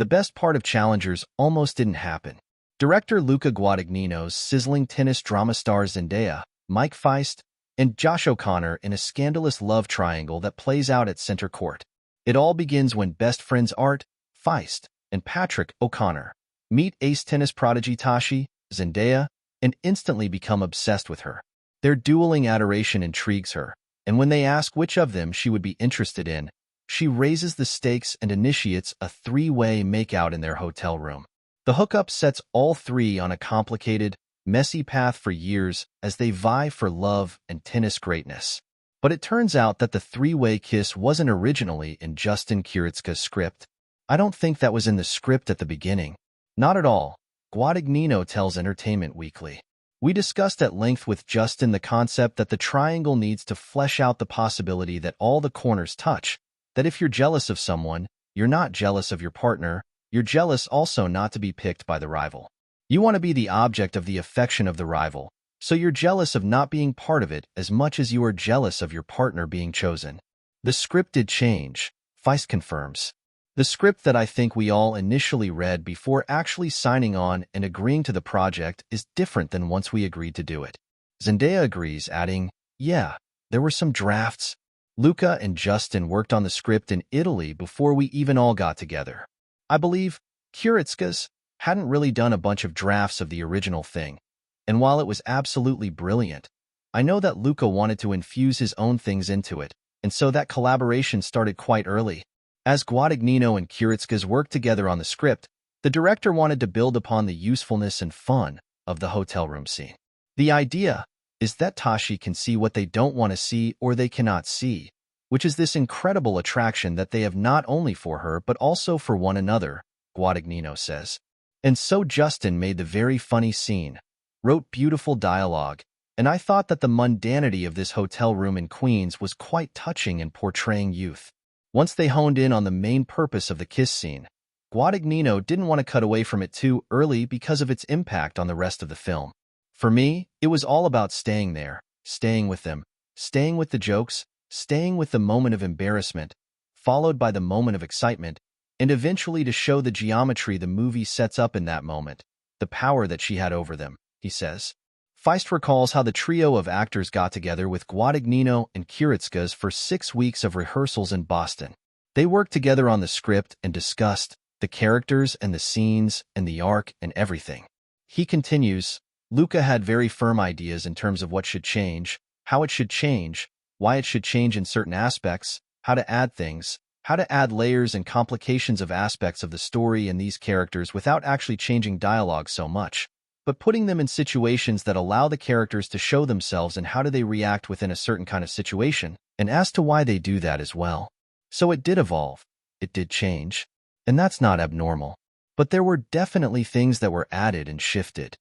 The best part of Challengers almost didn't happen. Director Luca Guadagnino's sizzling tennis drama stars Zendaya, Mike Feist, and Josh O'Connor in a scandalous love triangle that plays out at center court. It all begins when best friends Art, Feist, and Patrick O'Connor meet ace tennis prodigy Tashi, Zendaya, and instantly become obsessed with her. Their dueling adoration intrigues her, and when they ask which of them she would be interested in, she raises the stakes and initiates a three-way makeout in their hotel room. The hookup sets all three on a complicated, messy path for years as they vie for love and tennis greatness. But it turns out that the three-way kiss wasn't originally in Justin Kuritzka's script. I don't think that was in the script at the beginning. Not at all, Guadagnino tells Entertainment Weekly. We discussed at length with Justin the concept that the triangle needs to flesh out the possibility that all the corners touch, that if you're jealous of someone, you're not jealous of your partner, you're jealous also not to be picked by the rival. You want to be the object of the affection of the rival, so you're jealous of not being part of it as much as you are jealous of your partner being chosen. The script did change, Feist confirms. The script that I think we all initially read before actually signing on and agreeing to the project is different than once we agreed to do it. Zendaya agrees, adding, "Yeah, there were some drafts. Luca and Justin worked on the script in Italy before we even all got together. I believe Kuritzka's hadn't really done a bunch of drafts of the original thing, and while it was absolutely brilliant, I know that Luca wanted to infuse his own things into it, and so that collaboration started quite early. As Guadagnino and Kuritzka's worked together on the script, the director wanted to build upon the usefulness and fun of the hotel room scene. The idea is that Tashi can see what they don't want to see or they cannot see, which is this incredible attraction that they have not only for her but also for one another, Guadagnino says. And so Justin made the very funny scene, wrote beautiful dialogue, and I thought that the mundanity of this hotel room in Queens was quite touching in portraying youth. Once they honed in on the main purpose of the kiss scene, Guadagnino didn't want to cut away from it too early because of its impact on the rest of the film. For me, it was all about staying there, staying with them, staying with the jokes, staying with the moment of embarrassment, followed by the moment of excitement, and eventually to show the geometry the movie sets up in that moment, the power that she had over them, he says. Feist recalls how the trio of actors got together with Guadagnino and Kuritzka's for 6 weeks of rehearsals in Boston. They worked together on the script and discussed the characters and the scenes and the arc and everything. He continues, Luca had very firm ideas in terms of what should change, how it should change, why it should change in certain aspects, how to add things, how to add layers and complications of aspects of the story and these characters without actually changing dialogue so much, but putting them in situations that allow the characters to show themselves and how do they react within a certain kind of situation, and as to why they do that as well. So it did evolve, it did change, and that's not abnormal. But there were definitely things that were added and shifted.